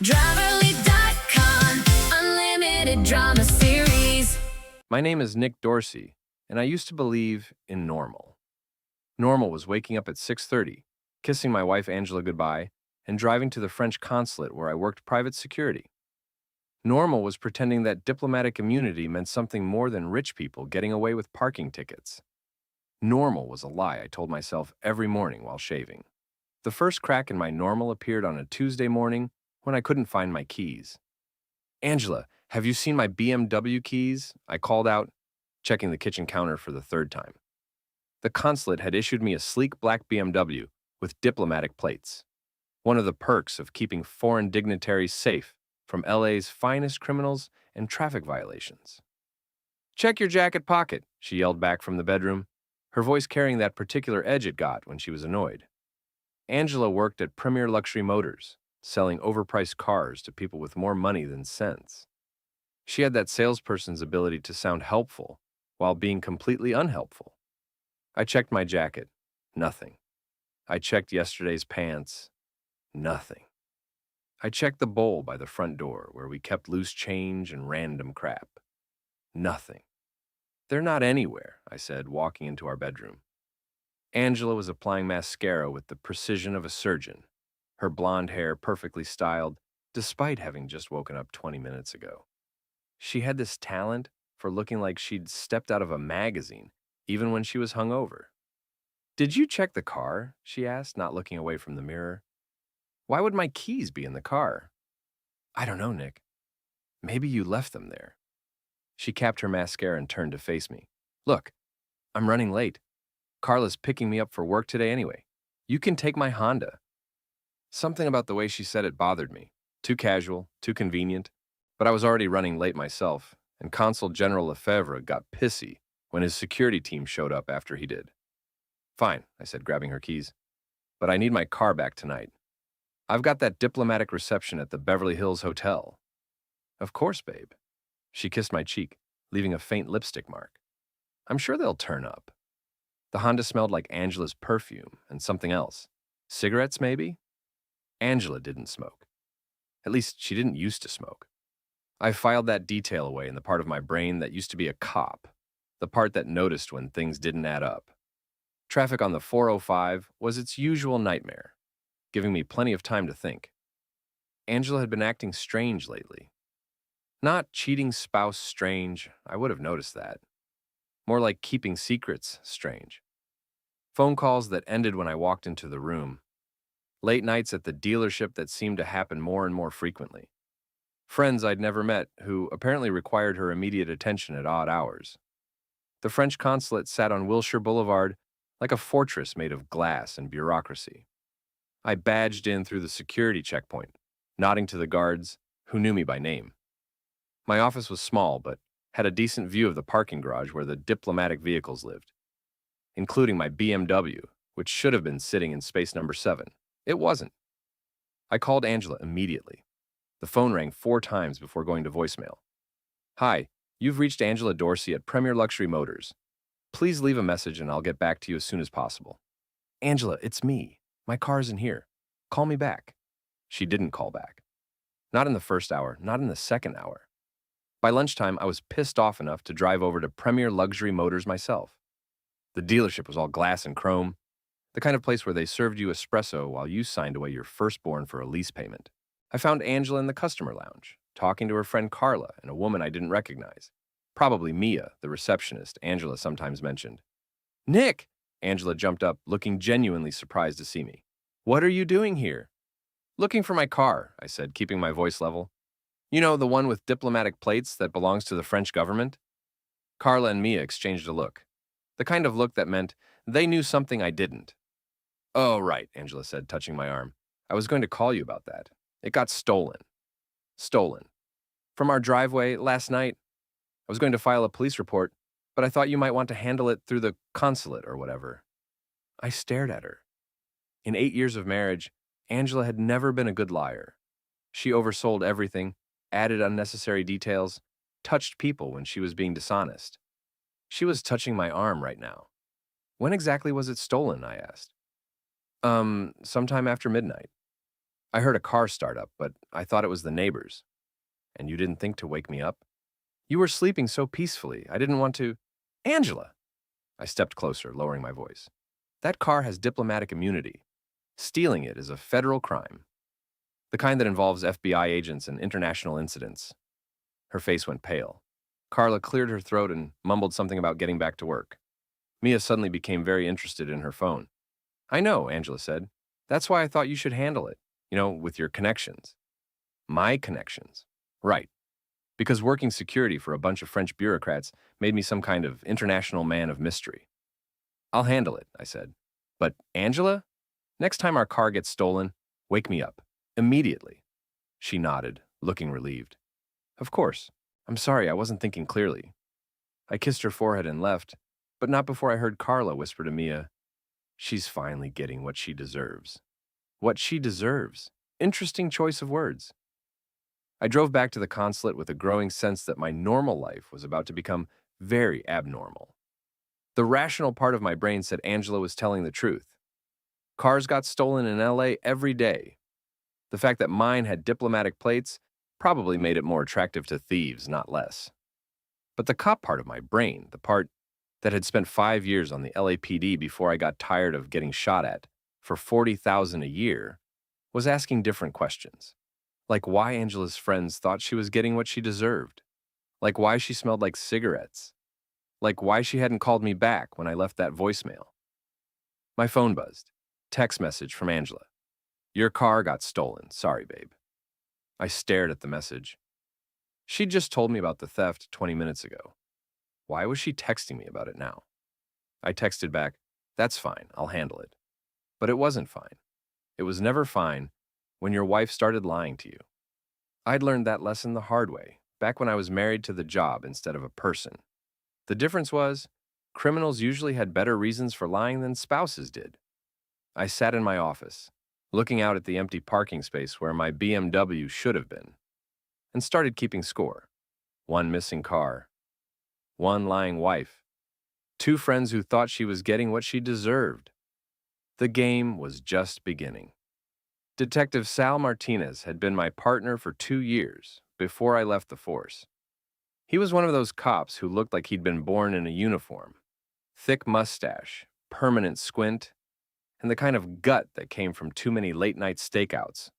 Driverly.com, unlimited drama series. My name is Nick Dorsey, and I used to believe in normal. Normal was waking up at 6:30, kissing my wife Angela goodbye, and driving to the French consulate where I worked private security. Normal was pretending that diplomatic immunity meant something more than rich people getting away with parking tickets. Normal was a lie I told myself every morning while shaving. The first crack in my normal appeared on a Tuesday morning when I couldn't find my keys. "Angela, have you seen my BMW keys?" I called out, checking the kitchen counter for the third time. The consulate had issued me a sleek black BMW with diplomatic plates, one of the perks of keeping foreign dignitaries safe from LA's finest criminals and traffic violations. "Check your jacket pocket," she yelled back from the bedroom, her voice carrying that particular edge it got when she was annoyed. Angela worked at Premier Luxury Motors, selling overpriced cars to people with more money than sense. She had that salesperson's ability to sound helpful while being completely unhelpful. I checked my jacket. Nothing. I checked yesterday's pants. Nothing. I checked the bowl by the front door where we kept loose change and random crap. Nothing. "They're not anywhere," I said, walking into our bedroom. Angela was applying mascara with the precision of a surgeon, her blonde hair perfectly styled, despite having just woken up 20 minutes ago. She had this talent for looking like she'd stepped out of a magazine, even when she was hungover. "Did you check the car?" she asked, not looking away from the mirror. "Why would my keys be in the car?" "I don't know, Nick. Maybe you left them there." She capped her mascara and turned to face me. "Look, I'm running late. Carla's picking me up for work today anyway. You can take my Honda." Something about the way she said it bothered me. Too casual, too convenient. But I was already running late myself, and Consul General Lefebvre got pissy when his security team showed up after he did. "Fine," I said, grabbing her keys. "But I need my car back tonight. I've got that diplomatic reception at the Beverly Hills Hotel." "Of course, babe." She kissed my cheek, leaving a faint lipstick mark. "I'm sure they'll turn up." The Honda smelled like Angela's perfume and something else. Cigarettes, maybe? Angela didn't smoke. At least, she didn't used to smoke. I filed that detail away in the part of my brain that used to be a cop, the part that noticed when things didn't add up. Traffic on the 405 was its usual nightmare, giving me plenty of time to think. Angela had been acting strange lately. Not cheating spouse strange, I would have noticed that. More like keeping secrets strange. Phone calls that ended when I walked into the room. Late nights at the dealership that seemed to happen more and more frequently. Friends I'd never met who apparently required her immediate attention at odd hours. The French consulate sat on Wilshire Boulevard like a fortress made of glass and bureaucracy. I badged in through the security checkpoint, nodding to the guards who knew me by name. My office was small, but had a decent view of the parking garage where the diplomatic vehicles lived, including my BMW, which should have been sitting in space number 7. It wasn't. I called Angela immediately. The phone rang 4 times before going to voicemail. "Hi, you've reached Angela Dorsey at Premier Luxury Motors. Please leave a message and I'll get back to you as soon as possible." "Angela, it's me. My car's in here. Call me back." She didn't call back. Not in the first hour, not in the second hour. By lunchtime, I was pissed off enough to drive over to Premier Luxury Motors myself. The dealership was all glass and chrome, the kind of place where they served you espresso while you signed away your firstborn for a lease payment. I found Angela in the customer lounge, talking to her friend Carla and a woman I didn't recognize. Probably Mia, the receptionist Angela sometimes mentioned. "Nick!" Angela jumped up, looking genuinely surprised to see me. "What are you doing here?" "Looking for my car," I said, keeping my voice level. "You know, the one with diplomatic plates that belongs to the French government?" Carla and Mia exchanged a look. The kind of look that meant they knew something I didn't. "Oh, right," Angela said, touching my arm. "I was going to call you about that. It got stolen." "Stolen?" "From our driveway last night. I was going to file a police report, but I thought you might want to handle it through the consulate or whatever." I stared at her. In 8 years of marriage, Angela had never been a good liar. She oversold everything, added unnecessary details, touched people when she was being dishonest. She was touching my arm right now. "When exactly was it stolen?" I asked. Sometime after midnight." I heard a car start up, but I thought it was the neighbors. And you didn't think to wake me up? You were sleeping so peacefully. I didn't want to. Angela! I stepped closer, lowering my voice. That car has diplomatic immunity. Stealing it is a federal crime, the kind that involves FBI agents and international incidents. Her face went pale. Carla cleared her throat and mumbled something about getting back to work. Mia suddenly became very interested in her phone. I know, Angela said. That's why I thought you should handle it. With your connections. My connections. Right. Because working security for a bunch of French bureaucrats made me some kind of international man of mystery. I'll handle it, I said. But, Angela, next time our car gets stolen, wake me up. Immediately. She nodded, looking relieved. Of course. I'm sorry, I wasn't thinking clearly. I kissed her forehead and left, but not before I heard Carla whisper to Mia, she's finally getting what she deserves. What she deserves. Interesting choice of words. I drove back to the consulate with a growing sense that my normal life was about to become very abnormal. The rational part of my brain said Angela was telling the truth. Cars got stolen in LA every day. The fact that mine had diplomatic plates probably made it more attractive to thieves, not less. But the cop part of my brain, the part that had spent 5 years on the LAPD before I got tired of getting shot at for $40,000 a year, was asking different questions. Like why Angela's friends thought she was getting what she deserved. Like why she smelled like cigarettes. Like why she hadn't called me back when I left that voicemail. My phone buzzed. Text message from Angela. Your car got stolen. Sorry, babe. I stared at the message. She'd just told me about the theft 20 minutes ago. Why was she texting me about it now? I texted back, that's fine, I'll handle it. But it wasn't fine. It was never fine when your wife started lying to you. I'd learned that lesson the hard way, back when I was married to the job instead of a person. The difference was, criminals usually had better reasons for lying than spouses did. I sat in my office, looking out at the empty parking space where my BMW should have been, and started keeping score. One missing car. One lying wife. 2 friends who thought she was getting what she deserved. The game was just beginning. Detective Sal Martinez had been my partner for 2 years before I left the force. He was one of those cops who looked like he'd been born in a uniform. Thick mustache, permanent squint, and the kind of gut that came from too many late-night stakeouts,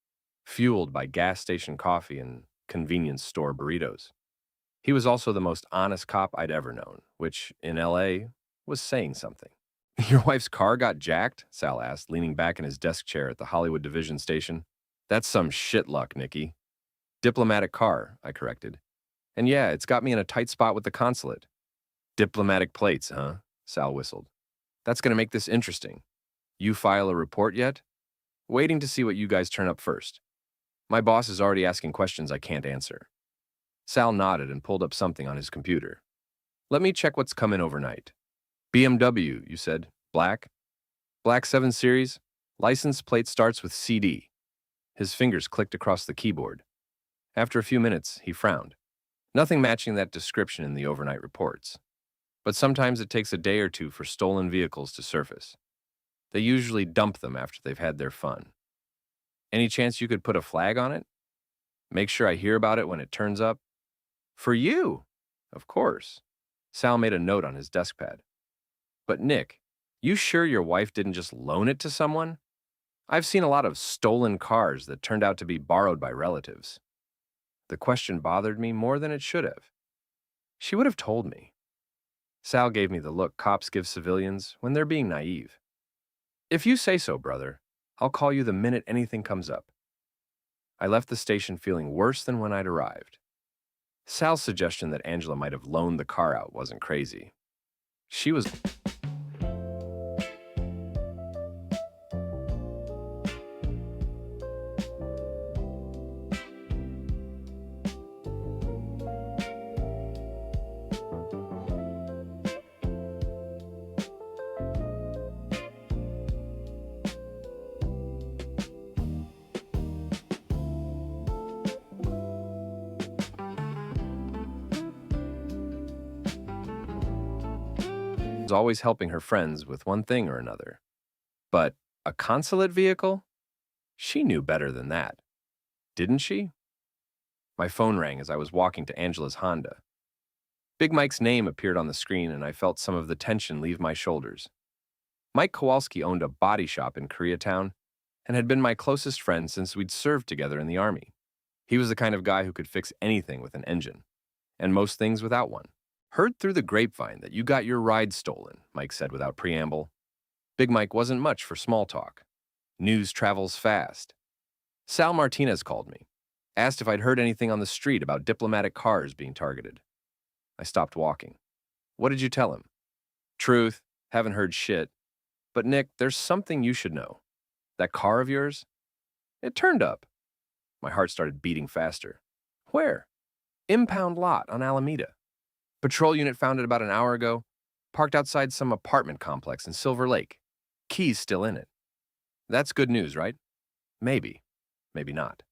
fueled by gas station coffee and convenience store burritos. He was also the most honest cop I'd ever known, which, in LA, was saying something. Your wife's car got jacked? Sal asked, leaning back in his desk chair at the Hollywood Division station. That's some shit luck, Nikki. Diplomatic car, I corrected. And yeah, it's got me in a tight spot with the consulate. Diplomatic plates, huh? Sal whistled. That's going to make this interesting. You file a report yet? Waiting to see what you guys turn up first. My boss is already asking questions I can't answer. Sal nodded and pulled up something on his computer. Let me check what's come in overnight. BMW, you said. Black? Black 7 Series. License plate starts with CD. His fingers clicked across the keyboard. After a few minutes, he frowned. Nothing matching that description in the overnight reports. But sometimes it takes a day or two for stolen vehicles to surface. They usually dump them after they've had their fun. Any chance you could put a flag on it? Make sure I hear about it when it turns up? For you! Of course. Sal made a note on his desk pad. But Nick, you sure your wife didn't just loan it to someone? I've seen a lot of stolen cars that turned out to be borrowed by relatives. The question bothered me more than it should have. She would have told me. Sal gave me the look cops give civilians when they're being naive. If you say so, brother, I'll call you the minute anything comes up. I left the station feeling worse than when I'd arrived. Sal's suggestion that Angela might have loaned the car out wasn't crazy. She was... always helping her friends with one thing or another. But a consulate vehicle? She knew better than that, didn't she? My phone rang as I was walking to Angela's Honda. Big Mike's name appeared on the screen, and I felt some of the tension leave my shoulders. Mike Kowalski owned a body shop in Koreatown and had been my closest friend since we'd served together in the Army. He was the kind of guy who could fix anything with an engine, and most things without one. Heard through the grapevine that you got your ride stolen, Mike said without preamble. Big Mike wasn't much for small talk. News travels fast. Sal Martinez called me, asked if I'd heard anything on the street about diplomatic cars being targeted. I stopped walking. What did you tell him? Truth, haven't heard shit. But Nick, there's something you should know. That car of yours? It turned up. My heart started beating faster. Where? Impound lot on Alameda. Patrol unit found it about an hour ago, parked outside some apartment complex in Silver Lake. Keys still in it. That's good news, right? Maybe. Maybe not.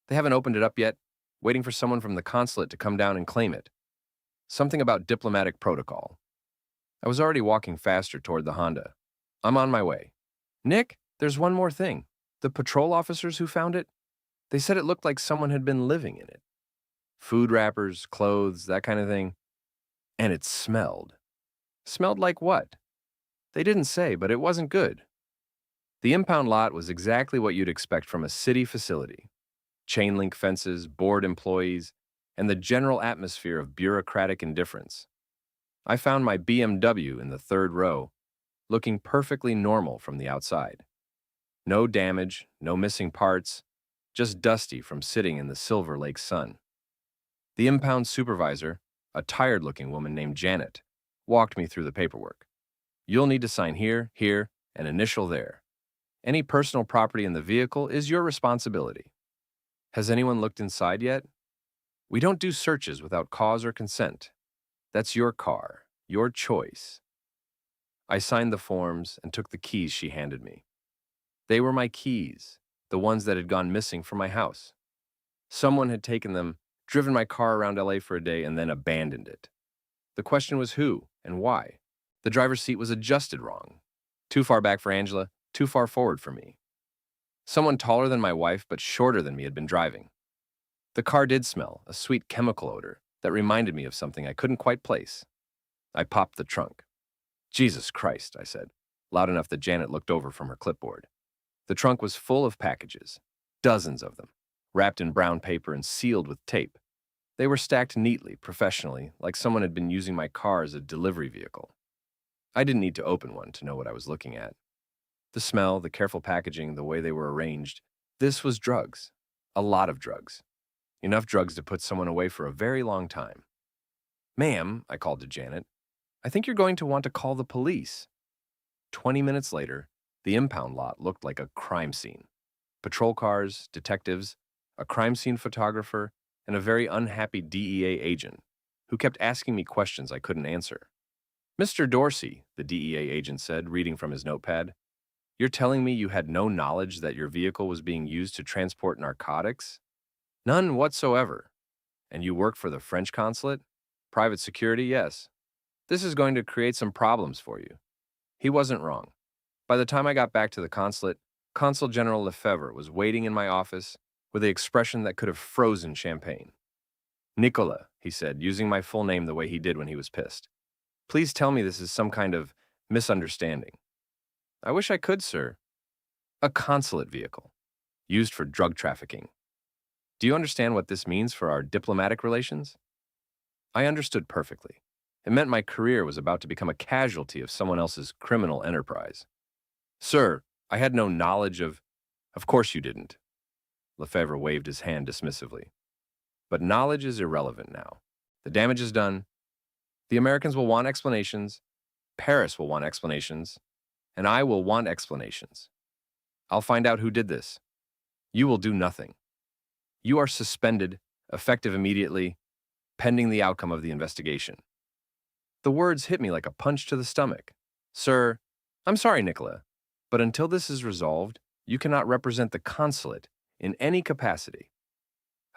They haven't opened it up yet, waiting for someone from the consulate to come down and claim it. Something about diplomatic protocol. I was already walking faster toward the Honda. I'm on my way. Nick, there's one more thing. The patrol officers who found it, they said it looked like someone had been living in it. Food wrappers, clothes, that kind of thing. And it smelled. Smelled like what? They didn't say, but it wasn't good. The impound lot was exactly what you'd expect from a city facility. Chain link fences, bored employees, and the general atmosphere of bureaucratic indifference. I found my BMW in the third row, looking perfectly normal from the outside. No damage, no missing parts, just dusty from sitting in the Silver Lake sun. The impound supervisor, a tired-looking woman named Janet, walked me through the paperwork. You'll need to sign here, here, and initial there. Any personal property in the vehicle is your responsibility. Has anyone looked inside yet? We don't do searches without cause or consent. That's your car, your choice. I signed the forms and took the keys she handed me. They were my keys, the ones that had gone missing from my house. Someone had taken them, driven my car around LA for a day, and then abandoned it. The question was who and why. The driver's seat was adjusted wrong. Too far back for Angela, too far forward for me. Someone taller than my wife but shorter than me had been driving. The car did smell, a sweet chemical odor that reminded me of something I couldn't quite place. I popped the trunk. Jesus Christ, I said, loud enough that Janet looked over from her clipboard. The trunk was full of packages, dozens of them, wrapped in brown paper and sealed with tape. They were stacked neatly, professionally, like someone had been using my car as a delivery vehicle. I didn't need to open one to know what I was looking at. The smell, the careful packaging, the way they were arranged, this was drugs. A lot of drugs. Enough drugs to put someone away for a very long time. Ma'am, I called to Janet, I think you're going to want to call the police. 20 minutes later, the impound lot looked like a crime scene. Patrol cars, detectives, a crime scene photographer, and a very unhappy DEA agent who kept asking me questions I couldn't answer. Mr. Dorsey, the DEA agent said, reading from his notepad, you're telling me you had no knowledge that your vehicle was being used to transport narcotics? None whatsoever. And you work for the French consulate? Private security, yes. This is going to create some problems for you. He wasn't wrong. By the time I got back to the consulate, Consul General Lefebvre was waiting in my office with an expression that could have frozen champagne. Nicolas, he said, using my full name the way he did when he was pissed. Please tell me this is some kind of misunderstanding. I wish I could, sir. A consulate vehicle, used for drug trafficking. Do you understand what this means for our diplomatic relations? I understood perfectly. It meant my career was about to become a casualty of someone else's criminal enterprise. Sir, I had no knowledge of... Of course you didn't. Lefebvre waved his hand dismissively. But knowledge is irrelevant now. The damage is done. The Americans will want explanations. Paris will want explanations. And I will want explanations. I'll find out who did this. You will do nothing. You are suspended, effective immediately, pending the outcome of the investigation. The words hit me like a punch to the stomach. Sir, I'm sorry, Nicolas, but until this is resolved, you cannot represent the consulate in any capacity.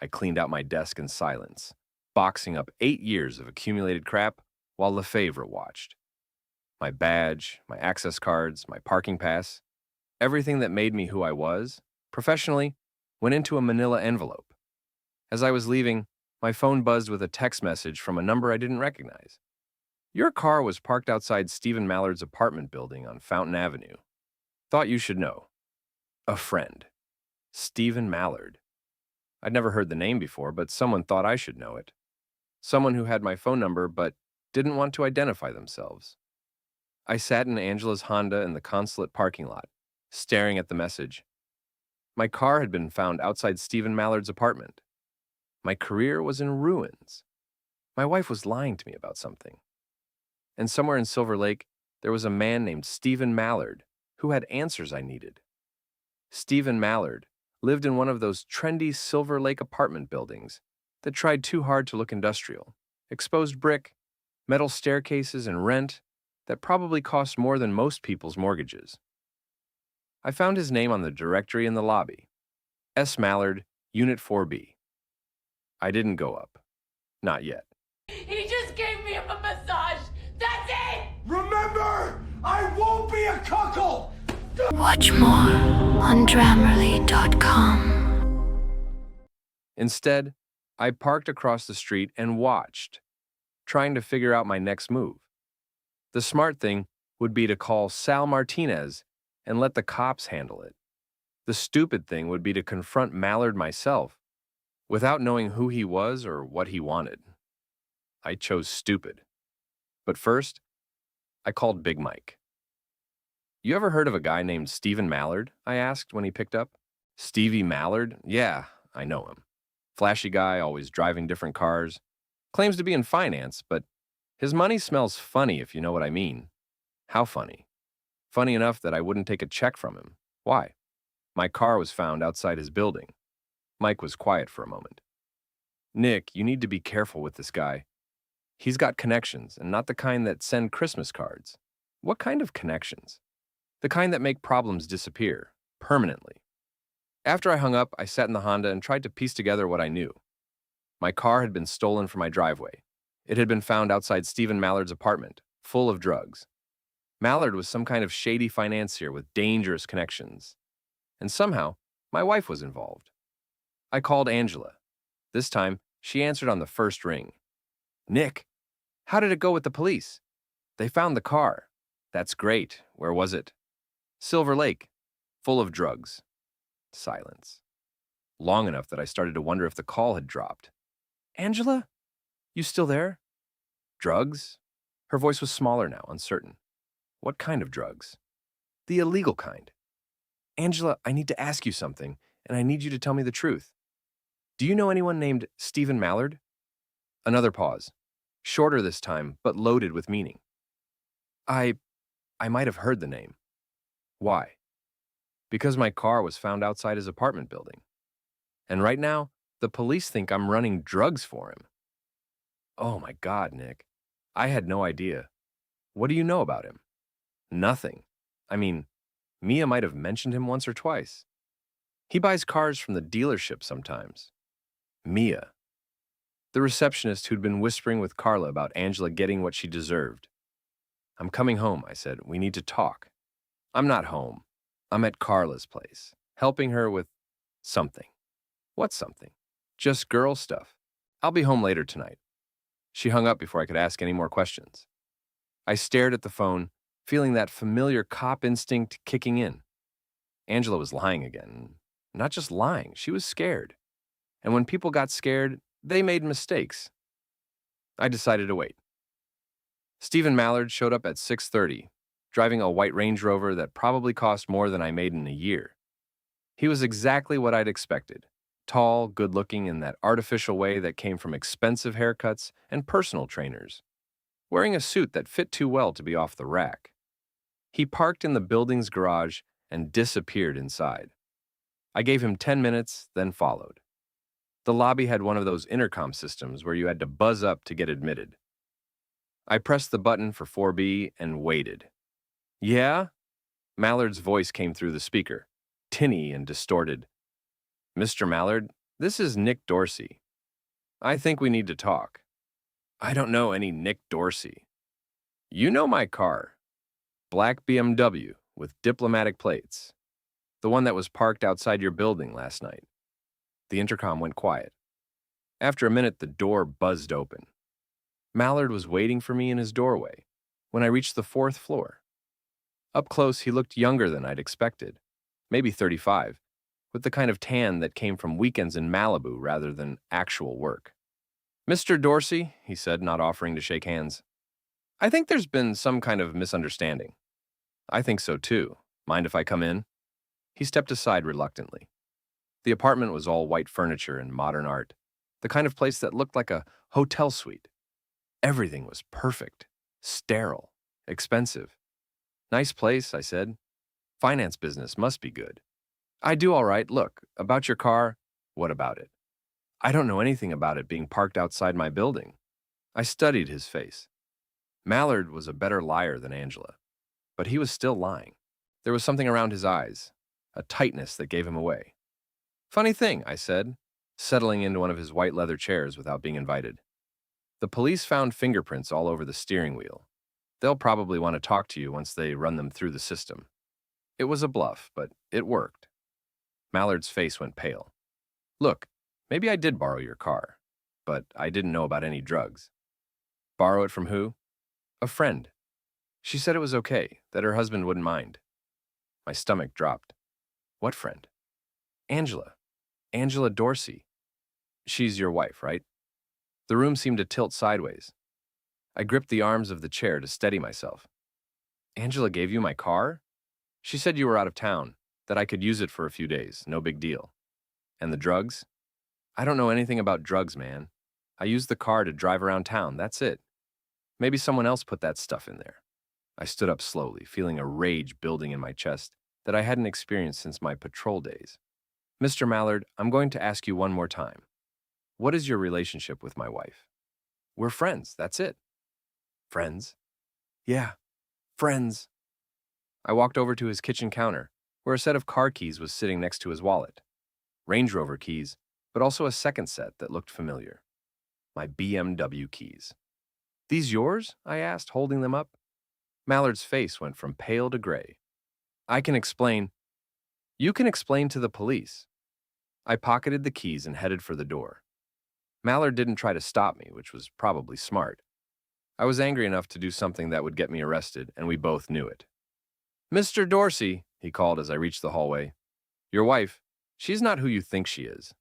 I cleaned out my desk in silence, boxing up 8 years of accumulated crap while Lefebvre watched. My badge, my access cards, my parking pass, everything that made me who I was Professionally, went into a manila envelope. As I was leaving, my phone buzzed with a text message from a number I didn't recognize. Your car was parked outside Stephen Mallard's apartment building on Fountain Avenue. Thought you should know. A friend. Stephen Mallard. I'd never heard the name before, but someone thought I should know it. Someone who had my phone number but didn't want to identify themselves. I sat in Angela's Honda in the consulate parking lot, staring at the message. My car had been found outside Stephen Mallard's apartment. My career was in ruins. My wife was lying to me about something. And somewhere in Silver Lake, there was a man named Stephen Mallard who had answers I needed. Stephen Mallard lived in one of those trendy Silver Lake apartment buildings that tried too hard to look industrial. Exposed brick, metal staircases, and rent that probably cost more than most people's mortgages. I found his name on the directory in the lobby. S. Mallard, Unit 4B. I didn't go up. Not yet. He just gave me a massage. That's it! Remember, I won't be a cuckold! Watch more on Grammarly.com. Instead, I parked across the street and watched, trying to figure out my next move. The smart thing would be to call Sal Martinez and let the cops handle it. The stupid thing would be to confront Mallard myself, without knowing who he was or what he wanted. I chose stupid. But first, I called Big Mike. You ever heard of a guy named Stephen Mallard? I asked when he picked up. Stevie Mallard? Yeah, I know him. Flashy guy, always driving different cars. Claims to be in finance, but his money smells funny if you know what I mean. How funny? Funny enough that I wouldn't take a check from him. Why? My car was found outside his building. Mike was quiet for a moment. Nick, you need to be careful with this guy. He's got connections, and not the kind that send Christmas cards. What kind of connections? The kind that make problems disappear, permanently. After I hung up, I sat in the Honda and tried to piece together what I knew. My car had been stolen from my driveway. It had been found outside Stephen Mallard's apartment, full of drugs. Mallard was some kind of shady financier with dangerous connections. And somehow, my wife was involved. I called Angela. This time, she answered on the first ring. Nick, how did it go with the police? They found the car. That's great. Where was it? Silver Lake, full of drugs. Silence. Long enough that I started to wonder if the call had dropped. Angela? You still there? Drugs? Her voice was smaller now, uncertain. What kind of drugs? The illegal kind. Angela, I need to ask you something, and I need you to tell me the truth. Do you know anyone named Stephen Mallard? Another pause. Shorter this time, but loaded with meaning. I might have heard the name. Why? Because my car was found outside his apartment building. And right now, the police think I'm running drugs for him. Oh my God, Nick. I had no idea. What do you know about him? Nothing. I mean, Mia might have mentioned him once or twice. He buys cars from the dealership sometimes. Mia. The receptionist who'd been whispering with Carla about Angela getting what she deserved. I'm coming home, I said. We need to talk. I'm not home. I'm at Carla's place, helping her with something. What something? Just girl stuff. I'll be home later tonight. She hung up before I could ask any more questions. I stared at the phone, feeling that familiar cop instinct kicking in. Angela was lying again. Not just lying, she was scared. And when people got scared, they made mistakes. I decided to wait. Stephen Mallard showed up at 6:30, driving a white Range Rover that probably cost more than I made in a year. He was exactly what I'd expected. Tall, good-looking in that artificial way that came from expensive haircuts and personal trainers, wearing a suit that fit too well to be off the rack. He parked in the building's garage and disappeared inside. I gave him 10 minutes, then followed. The lobby had one of those intercom systems where you had to buzz up to get admitted. I pressed the button for 4B and waited. Yeah? Mallard's voice came through the speaker, tinny and distorted. Mr. Mallard, this is Nick Dorsey. I think we need to talk. I don't know any Nick Dorsey. You know my car. Black BMW with diplomatic plates. The one that was parked outside your building last night. The intercom went quiet. After a minute, the door buzzed open. Mallard was waiting for me in his doorway when I reached the fourth floor. Up close, he looked younger than I'd expected, maybe 35, with the kind of tan that came from weekends in Malibu rather than actual work. "Mr. Dorsey," he said, not offering to shake hands, "I think there's been some kind of misunderstanding." "I think so too. Mind if I come in?" He stepped aside reluctantly. The apartment was all white furniture and modern art, the kind of place that looked like a hotel suite. Everything was perfect, sterile, expensive. "Nice place," I said. "Finance business must be good." "I do all right. Look, about your car." "What about it?" "I don't know anything about it being parked outside my building." I studied his face. Mallard was a better liar than Angela, but he was still lying. There was something around his eyes, a tightness that gave him away. "Funny thing," I said, settling into one of his white leather chairs without being invited. "The police found fingerprints all over the steering wheel. They'll probably want to talk to you once they run them through the system." It was a bluff, but it worked. Mallard's face went pale. "Look, maybe I did borrow your car, but I didn't know about any drugs." "Borrow it from who?" "A friend. She said it was okay, that her husband wouldn't mind." My stomach dropped. "What friend?" "Angela. Angela Dorsey. She's your wife, right?" The room seemed to tilt sideways. I gripped the arms of the chair to steady myself. "Angela gave you my car? She said you were out of town, that I could use it for a few days, no big deal. And the drugs?" "I don't know anything about drugs, man. I used the car to drive around town, that's it. Maybe someone else put that stuff in there." I stood up slowly, feeling a rage building in my chest that I hadn't experienced since my patrol days. "Mr. Mallard, I'm going to ask you one more time. What is your relationship with my wife?" "We're friends, that's it." "Friends?" "Yeah, friends." I walked over to his kitchen counter, where a set of car keys was sitting next to his wallet. Range Rover keys, but also a second set that looked familiar. My BMW keys. "These yours?" I asked, holding them up. Mallard's face went from pale to gray. "I can explain." "You can explain to the police." I pocketed the keys and headed for the door. Mallard didn't try to stop me, which was probably smart. I was angry enough to do something that would get me arrested, and we both knew it. "Mr. Dorsey," he called as I reached the hallway. "Your wife, she's not who you think she is."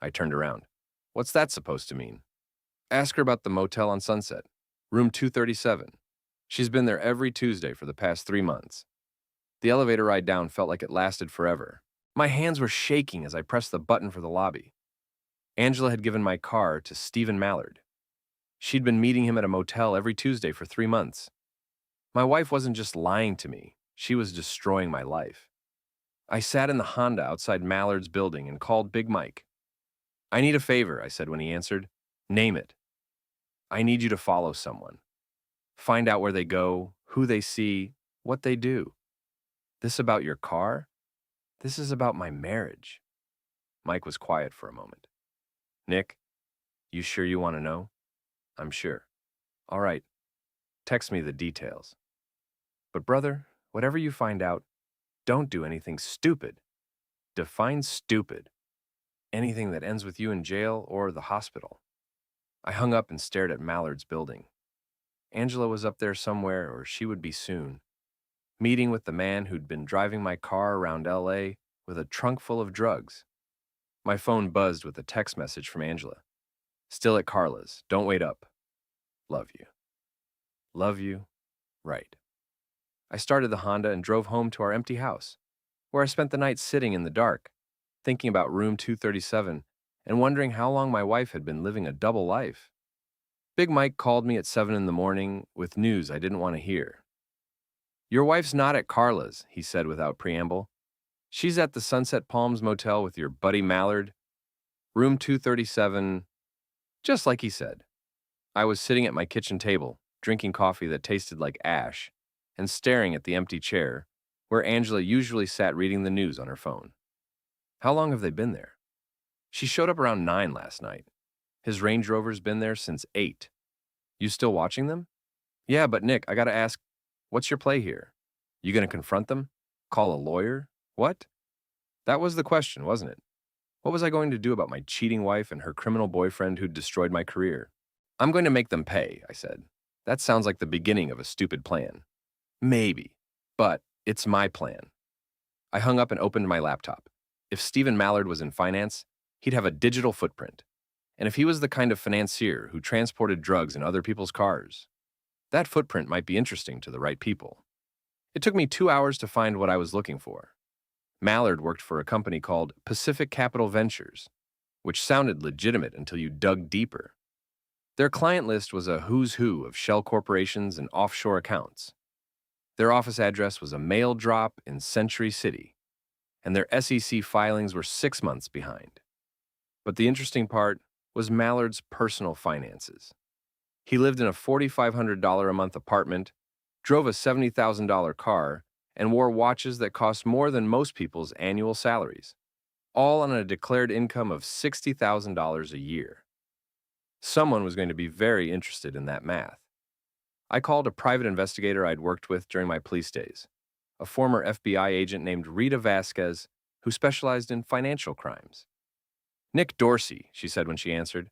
I turned around. "What's that supposed to mean?" "Ask her about the motel on Sunset, room 237. She's been there every Tuesday for the past 3 months." The elevator ride down felt like it lasted forever. My hands were shaking as I pressed the button for the lobby. Angela had given my car to Stephen Mallard. She'd been meeting him at a motel every Tuesday for 3 months. My wife wasn't just lying to me, she was destroying my life. I sat in the Honda outside Mallard's building and called Big Mike. "I need a favor," I said when he answered. "Name it." "I need you to follow someone. Find out where they go, who they see, what they do." "This about your car?" "This is about my marriage." Mike was quiet for a moment. "Nick, you sure you want to know?" "I'm sure." "All right. Text me the details. But brother, whatever you find out, don't do anything stupid." Define stupid. "Anything that ends with you in jail or the hospital." I hung up and stared at Mallard's building. Angela was up there somewhere, or she would be soon. Meeting with the man who'd been driving my car around LA with a trunk full of drugs. My phone buzzed with a text message from Angela. "Still at Carla's. Don't wait up. Love you." Love you? Right. I started the Honda and drove home to our empty house, where I spent the night sitting in the dark, thinking about room 237 and wondering how long my wife had been living a double life. Big Mike called me at 7 in the morning with news I didn't want to hear. "Your wife's not at Carla's," he said without preamble. "She's at the Sunset Palms Motel with your buddy Mallard. Room 237, just like he said." I was sitting at my kitchen table, drinking coffee that tasted like ash, and staring at the empty chair, where Angela usually sat reading the news on her phone. "How long have they been there?" "She showed up around 9 last night. His Range Rover's been there since 8. You still watching them?" "Yeah, but Nick, I gotta ask, what's your play here? You gonna confront them? Call a lawyer? What?" That was the question, wasn't it? What was I going to do about my cheating wife and her criminal boyfriend who'd destroyed my career? I'm going to make them pay, I said. That sounds like the beginning of a stupid plan. Maybe, but it's my plan. I hung up and opened my laptop. If Stephen Mallard was in finance, he'd have a digital footprint. And if he was the kind of financier who transported drugs in other people's cars, that footprint might be interesting to the right people. It took me 2 hours to find what I was looking for. Mallard worked for a company called Pacific Capital Ventures, which sounded legitimate until you dug deeper. Their client list was a who's who of shell corporations and offshore accounts. Their office address was a mail drop in Century City, and their SEC filings were 6 months behind. But the interesting part was Mallard's personal finances. He lived in a $4,500 a month apartment, drove a $70,000 car, and wore watches that cost more than most people's annual salaries, all on a declared income of $60,000 a year. Someone was going to be very interested in that math. I called a private investigator I'd worked with during my police days, a former FBI agent named Rita Vasquez, who specialized in financial crimes. "Nick Dorsey," she said when she answered.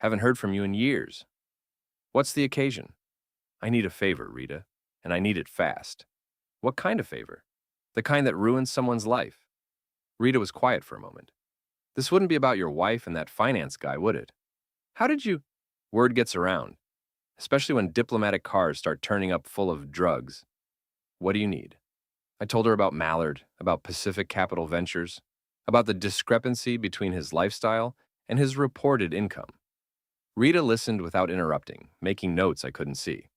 "Haven't heard from you in years." "What's the occasion?" "I need a favor, Rita, and I need it fast." "What kind of favor?" "The kind that ruins someone's life." Rita was quiet for a moment. "This wouldn't be about your wife and that finance guy, would it?" "How did you—" "Word gets around, especially when diplomatic cars start turning up full of drugs. What do you need?" I told her about Mallard, about Pacific Capital Ventures, about the discrepancy between his lifestyle and his reported income. Rita listened without interrupting, making notes I couldn't see.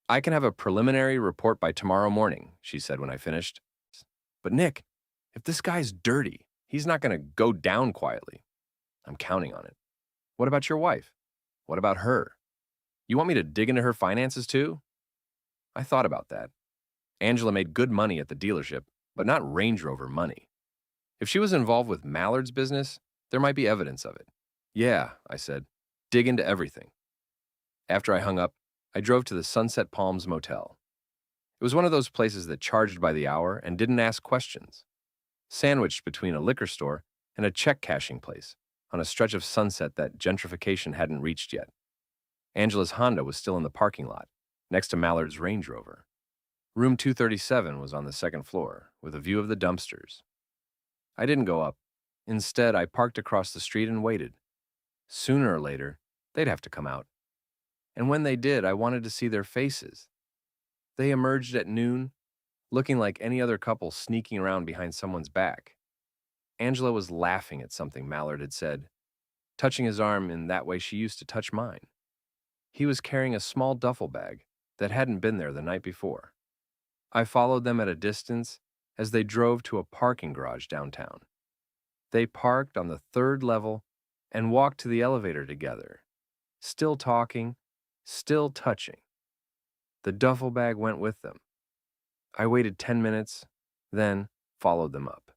"I can have a preliminary report by tomorrow morning," she said when I finished. "But Nick, if this guy's dirty, he's not going to go down quietly." "I'm counting on it." "What about your wife? What about her? You want me to dig into her finances too?" I thought about that. Angela made good money at the dealership, but not Range Rover money. If she was involved with Mallard's business, there might be evidence of it. "Yeah," I said, "dig into everything." After I hung up, I drove to the Sunset Palms Motel. It was one of those places that charged by the hour and didn't ask questions. Sandwiched between a liquor store and a check cashing place on a stretch of sunset that gentrification hadn't reached yet. Angela's Honda was still in the parking lot, next to Mallard's Range Rover. Room 237 was on the second floor, with a view of the dumpsters. I didn't go up. Instead, I parked across the street and waited. Sooner or later, they'd have to come out. And when they did, I wanted to see their faces. They emerged at noon, looking like any other couple sneaking around behind someone's back. Angela was laughing at something Mallard had said, touching his arm in that way she used to touch mine. He was carrying a small duffel bag that hadn't been there the night before. I followed them at a distance as they drove to a parking garage downtown. They parked on the third level and walked to the elevator together, still talking, still touching. The duffel bag went with them. I waited 10 minutes, then followed them up.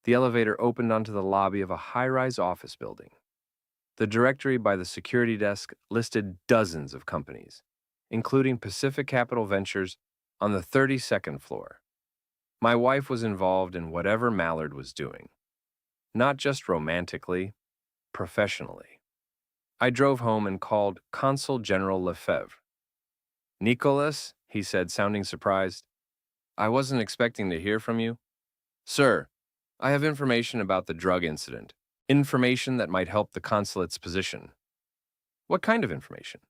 The elevator opened onto the lobby of a high-rise office building. The directory by the security desk listed dozens of companies, including Pacific Capital Ventures on the 32nd floor. My wife was involved in whatever Mallard was doing, not just romantically, professionally. I drove home and called Consul General Lefebvre. "Nicholas," he said, sounding surprised, "I wasn't expecting to hear from you." "Sir, I have information about the drug incident, information that might help the consulate's position." "What kind of information?"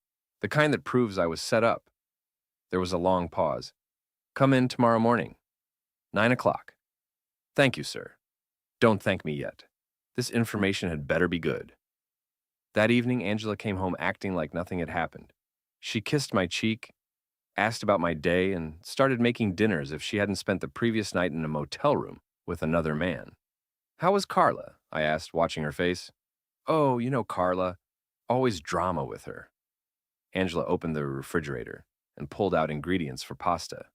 "The kind that proves I was set up." There was a long pause. "Come in tomorrow morning, 9 o'clock. "Thank you, sir." "Don't thank me yet. This information had better be good." That evening, Angela came home acting like nothing had happened. She kissed my cheek, asked about my day, and started making dinner as if she hadn't spent the previous night in a motel room with another man. "How was Carla?" I asked, watching her face. "Oh, you know Carla. Always drama with her." Angela opened the refrigerator and pulled out ingredients for pasta.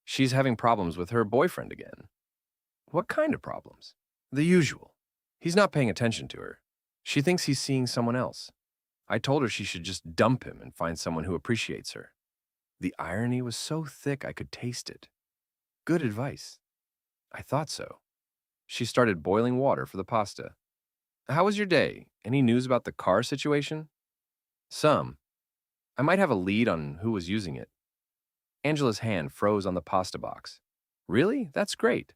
"She's having problems with her boyfriend again." "What kind of problems?" "The usual. He's not paying attention to her. She thinks he's seeing someone else. I told her she should just dump him and find someone who appreciates her." The irony was so thick I could taste it. Good advice. I thought so. She started boiling water for the pasta. How was your day? Any news about the car situation? Some. I might have a lead on who was using it. Angela's hand froze on the pasta box. Really? That's great.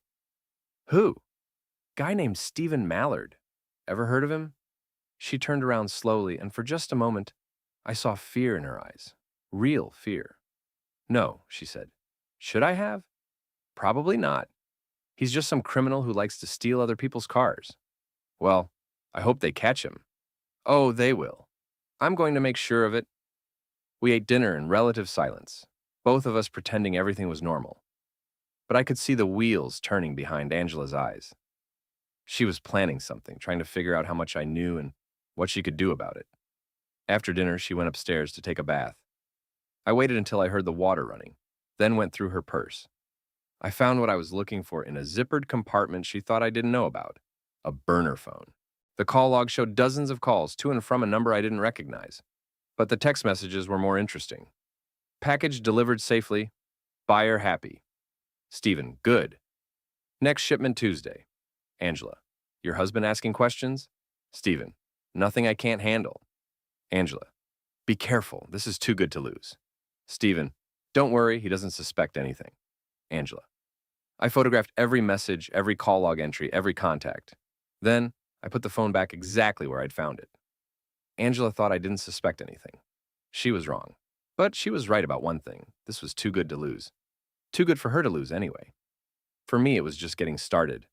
Who? Guy named Stephen Mallard. Ever heard of him? She turned around slowly, and for just a moment, I saw fear in her eyes. Real fear. No, she said. Should I have? Probably not. He's just some criminal who likes to steal other people's cars. Well, I hope they catch him. Oh, they will. I'm going to make sure of it. We ate dinner in relative silence, both of us pretending everything was normal. But I could see the wheels turning behind Angela's eyes. She was planning something, trying to figure out how much I knew and what she could do about it. After dinner, she went upstairs to take a bath. I waited until I heard the water running, then went through her purse. I found what I was looking for in a zippered compartment she thought I didn't know about, a burner phone. The call log showed dozens of calls to and from a number I didn't recognize, but the text messages were more interesting. Package delivered safely. Buyer happy. Stephen, good. Next shipment Tuesday. Angela, your husband asking questions? Stephen, nothing I can't handle. Angela, be careful. This is too good to lose. Stephen, don't worry. He doesn't suspect anything. Angela, I photographed every message, every call log entry, every contact. Then I put the phone back exactly where I'd found it. Angela thought I didn't suspect anything. She was wrong. But she was right about one thing. This was too good to lose. Too good for her to lose anyway. For me, it was just getting started.